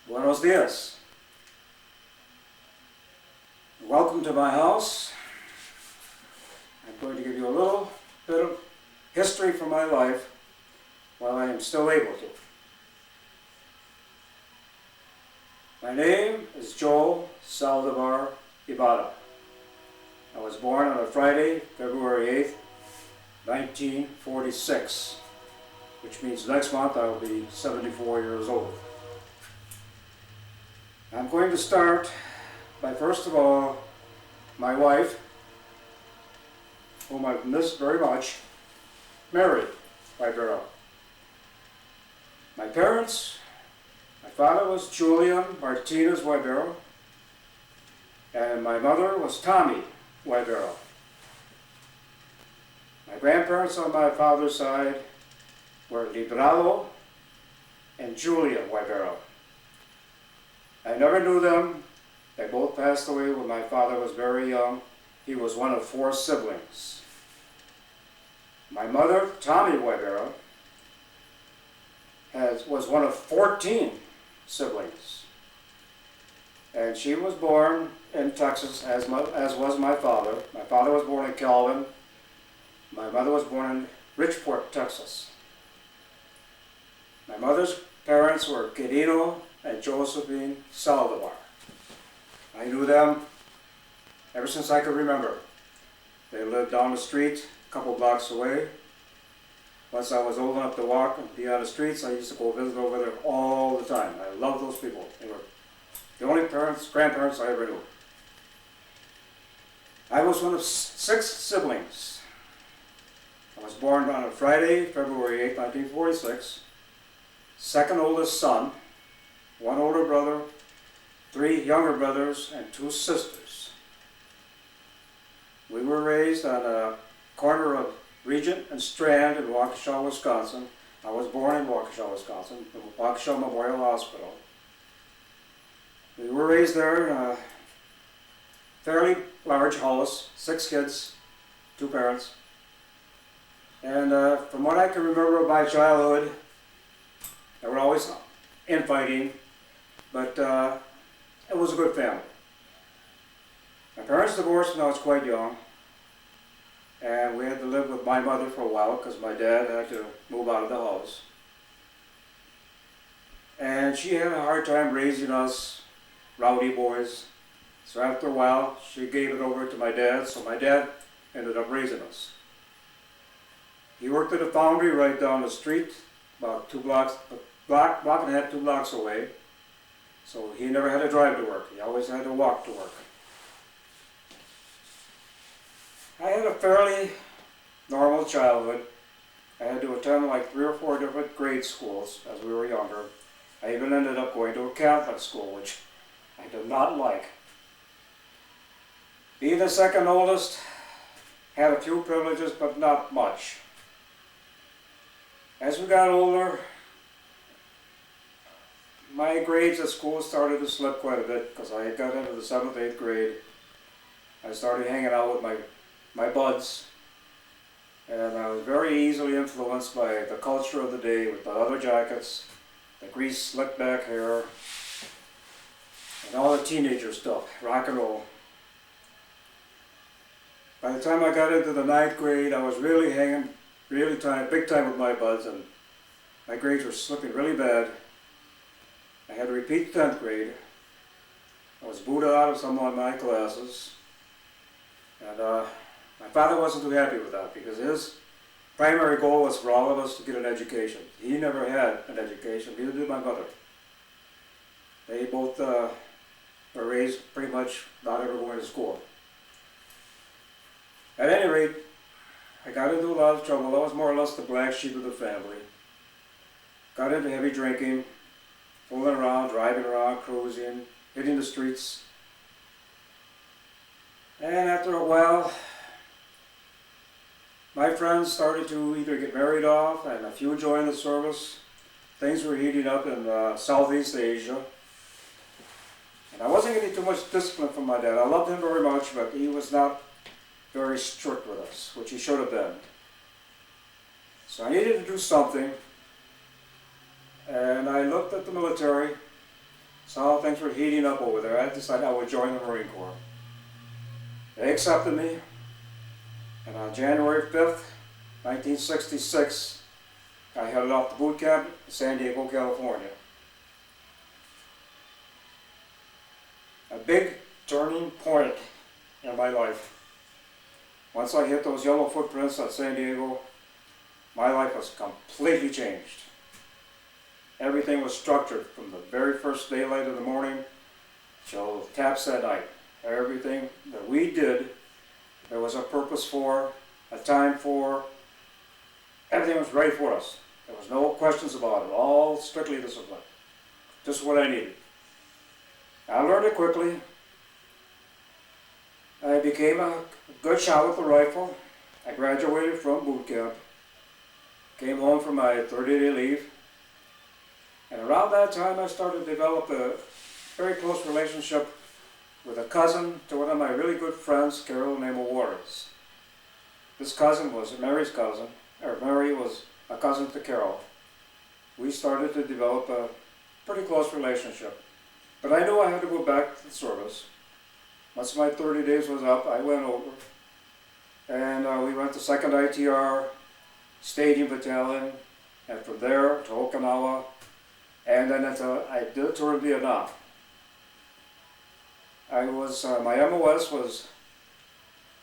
Buenos dias. Welcome to my house. I'm going to give you a little bit of history from my life while I am still able to. My name is Joel Saldivar Ybarra. I was born on a Friday, February 8th, 1946, which means next month I will be 74 years old. I'm going to start by, first of all, my wife, whom I've missed very much, Mary Ybarra. My parents, my father was Julian Martinez Ybarra, and my mother was Tommy Ybarra. My grandparents on my father's side were Ybarra and Julia Ybarra. I never knew them. They both passed away when my father was very young. He was one of 4 siblings. My mother, Tommy Ybarra, was one of 14 siblings. And she was born in Texas, as was my father. My father was born in Calvin. My mother was born in Richport, Texas. My mother's parents were Quirino and Josephine Saldivar. I knew them ever since I could remember. They lived down the street, a couple blocks away. Once I was old enough to walk and be on the streets, I used to go visit over there all the time. I loved those people. They were the only grandparents I ever knew. I was one of 6 siblings. I was born on a Friday, February 8, 1946. Second oldest son, 1 older brother, 3 younger brothers, and 2 sisters. We were raised on a corner of Regent and Strand in Waukesha, Wisconsin. I was born in Waukesha, Wisconsin, the Waukesha Memorial Hospital. We were raised there in a fairly large house, 6 kids, 2 parents. And from what I can remember of my childhood, they were always infighting, but it was a good family. My parents divorced when I was quite young, and we had to live with my mother for a while because my dad had to move out of the house. And she had a hard time raising us rowdy boys, so after a while she gave it over to my dad, so my dad ended up raising us. He worked at a foundry right down the street, about 2 blocks, block and a half, 2 blocks away. So he never had to drive to work. He always had to walk to work. I had a fairly normal childhood. I had to attend like 3 or 4 different grade schools as we were younger. I even ended up going to a Catholic school, which I did not like. Being the second oldest, had a few privileges, but not much. As we got older, my grades at school started to slip quite a bit because I got into the 7th, 8th grade. I started hanging out with my buds, and I was very easily influenced by the culture of the day with the leather jackets, the greased slick back hair, and all the teenager stuff, rock and roll. By the time I got into the 9th grade, I was really hanging big time with my buds, and my grades were slipping really bad. I had to repeat 10th grade. I was booted out of some of my classes. And my father wasn't too happy with that because his primary goal was for all of us to get an education. He never had an education, neither did my mother. They both were raised pretty much not ever going to school. At any rate, I got into a lot of trouble. I was more or less the black sheep of the family. Got into heavy drinking, fooling around, driving around, cruising, hitting the streets. And after a while, my friends started to either get married off and a few joined the service. Things were heating up in Southeast Asia. And I wasn't getting too much discipline from my dad. I loved him very much, but he was not very strict with us, which he should have been. So I needed to do something, and I looked at the military, Saw things were heating up over there. I decided I would join the Marine Corps. They accepted me, and on January 5th, 1966, I headed off to boot camp in San Diego, California. A big turning point in my life. Once I hit those yellow footprints at San Diego, my life was completely changed. Everything was structured from the very first daylight of the morning till taps at night. Everything that we did, there was a purpose for, a time for. Everything was ready for us. There was no questions about it. All strictly discipline. Just what I needed. I learned it quickly. I became a good shot with the rifle. I graduated from boot camp. Came home for my 30-day leave. And around that time I started to develop a very close relationship with a cousin to one of my really good friends, Carol, named Ybarra. This cousin was Mary's cousin, or Mary was a cousin to Carol. We started to develop a pretty close relationship. But I knew I had to go back to the service. Once my 30 days was up, I went over. And we went to 2nd ITR, Stadium Battalion, and from there to Okinawa, and then I did a tour of Vietnam. My MOS was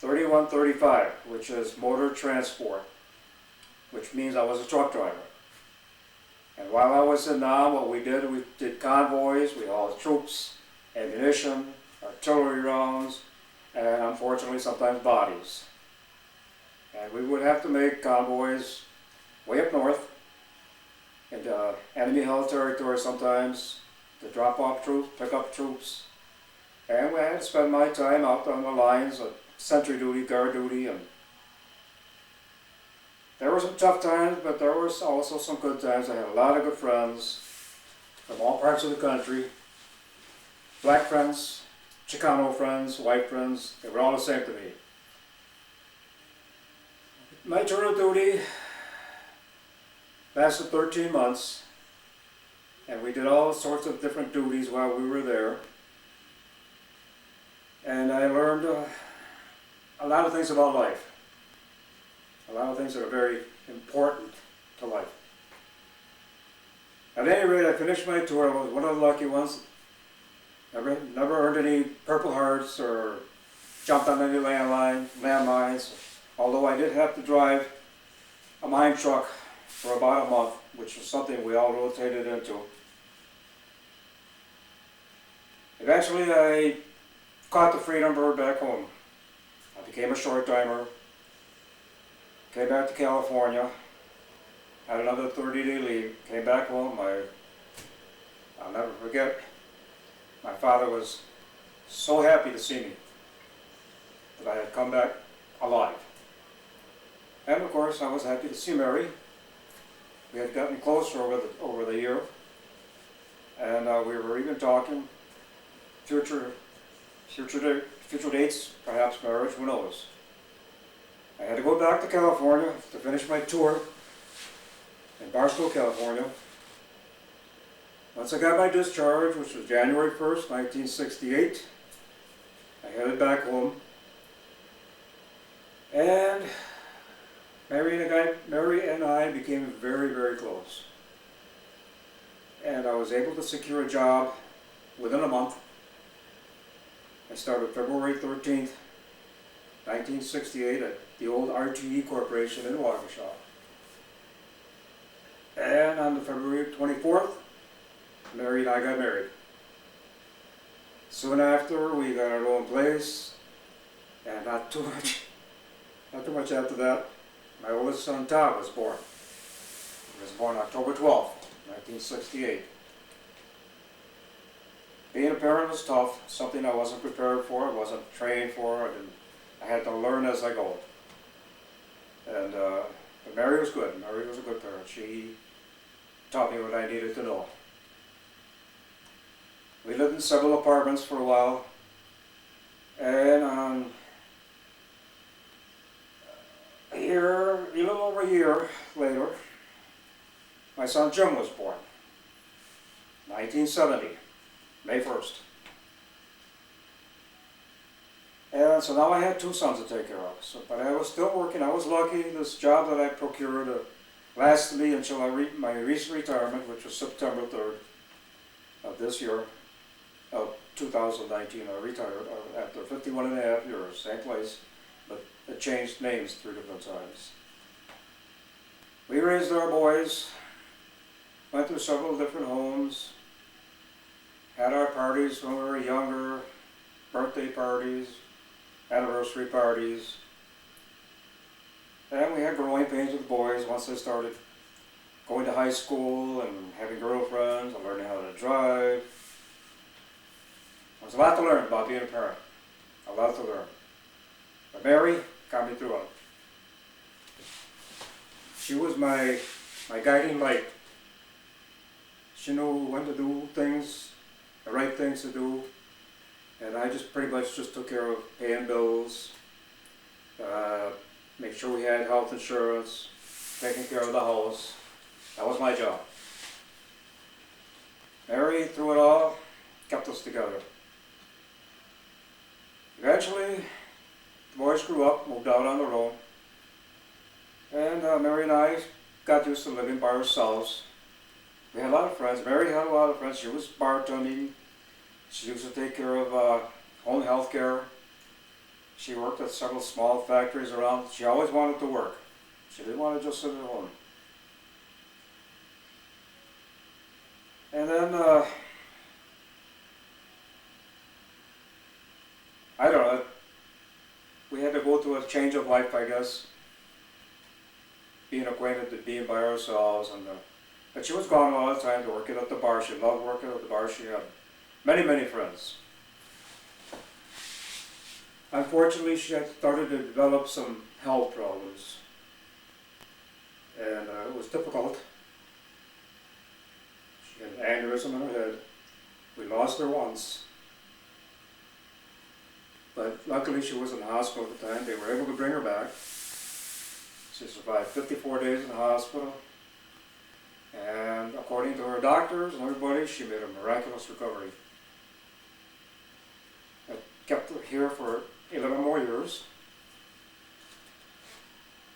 3135, which is motor transport, which means I was a truck driver. And while I was in Nam, what we did convoys, we hauled troops, ammunition, artillery rounds, and unfortunately sometimes bodies. And we would have to make convoys way up north into enemy held territory sometimes to drop off troops, pick up troops. And we had to spend my time out on the lines of sentry duty, guard duty, and there were some tough times, but there was also some good times. I had a lot of good friends from all parts of the country. Black friends, Chicano friends, white friends, they were all the same to me. My tour of duty lasted 13 months, and we did all sorts of different duties while we were there. And I learned a lot of things about life. A lot of things that are very important to life. At any rate, I finished my tour. I was one of the lucky ones. Never earned any Purple Hearts or jumped on any landmines, although I did have to drive a mine truck for about a month, which was something we all rotated into. Eventually, I caught the Freedom Bird back home. I became a short timer, came back to California, had another 30-day leave, came back home. I'll never forget, my father was so happy to see me that I had come back alive. And of course, I was happy to see Mary. We had gotten closer over the year, and we were even talking future dates, perhaps marriage, who knows. I had to go back to California to finish my tour in Barstow, California. Once I got my discharge, which was January 1st, 1968, I headed back home. And Mary and I became very, very close. And I was able to secure a job within a month. I started February 13th, 1968 at the old RTE Corporation in Waukesha. And on February 24th, Mary and I got married. Soon after, we got our own place, and not too much after that, my oldest son Todd was born. He was born October 12th, 1968. Being a parent was tough, something I wasn't prepared for, I wasn't trained for, I had to learn as I go. And but Mary was good. Mary was a good parent. She taught me what I needed to know. We lived in several apartments for a while, and a little over a year later, my son Jim was born, 1970. May 1st. And so now I had 2 sons to take care of. So, but I was still working. I was lucky. This job that I procured lasted me until my recent retirement, which was September 3rd of this year, of 2019. I retired after 51 and a half years, same place, but it changed names 3 different times. We raised our boys, went through several different homes, had our parties when we were younger, birthday parties, anniversary parties. And we had growing pains with the boys once they started going to high school and having girlfriends and learning how to drive. There was a lot to learn about being a parent. A lot to learn. But Mary got me through it. She was my guiding light. She knew when to do things, the right things to do. And I just pretty much just took care of paying bills, make sure we had health insurance, taking care of the house. That was my job. Mary, through it all, kept us together. Eventually, the boys grew up, moved out on their own, and Mary and I got used to living by ourselves. We had a lot of friends. Mary had a lot of friends. She was bartending. She used to take care of home health care. She worked at several small factories around. She always wanted to work. She didn't want to just sit at home. And then, I don't know, we had to go through a change of life, I guess. Being acquainted to being by ourselves. But she was gone all the time to working at the bar. She loved working at the bar. She had many, many friends. Unfortunately, she had started to develop some health problems. And it was difficult. She had an aneurysm in her head. We lost her once. But luckily she was in the hospital at the time. They were able to bring her back. She survived 54 days in the hospital. And according to her doctors and everybody, she made a miraculous recovery. It kept her here for 11 more years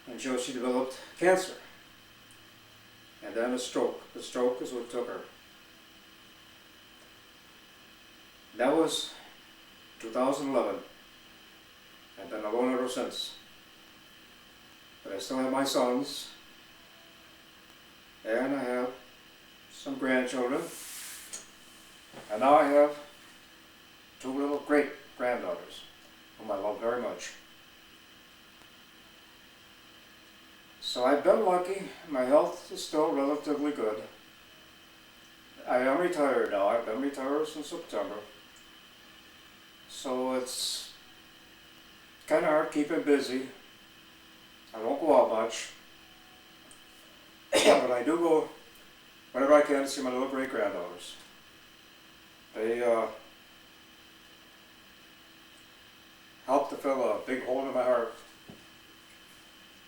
until she developed cancer. And then a stroke. The stroke is what took her. That was 2011. I've been alone ever since. But I still have my sons. And I have some grandchildren. And now I have 2 little great-granddaughters, whom I love very much. So I've been lucky. My health is still relatively good. I am retired now. I've been retired since September. So it's kind of hard keeping busy. I don't go out much. But I do go whenever I can to see my little great-granddaughters. They help to fill a big hole in my heart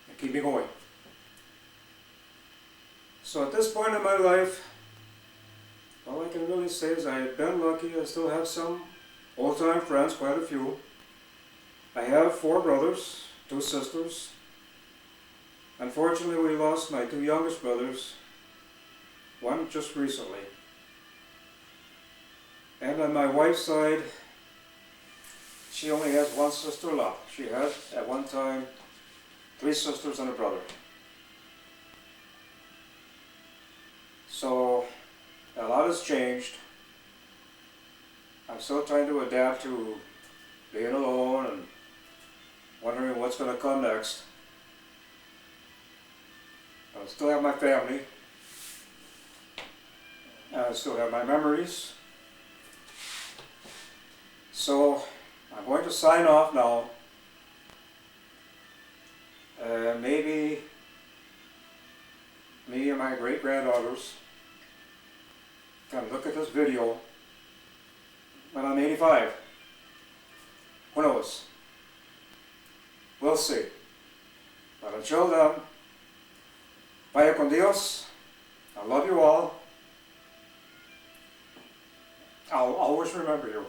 and keep me going. So at this point in my life, all I can really say is I've been lucky. I still have some old-time friends, quite a few. I have 4 brothers, 2 sisters. Unfortunately, we lost my 2 youngest brothers, one just recently. And on my wife's side, she only has 1 sister left. She had, at one time, 3 sisters and a brother. So, a lot has changed. I'm still trying to adapt to being alone and wondering what's going to come next. I still have my family. I still have my memories. So, I'm going to sign off now. Maybe me and my great-granddaughters can look at this video when I'm 85. Who knows? We'll see. But until then, vaya con Dios. I love you all. I'll always remember you.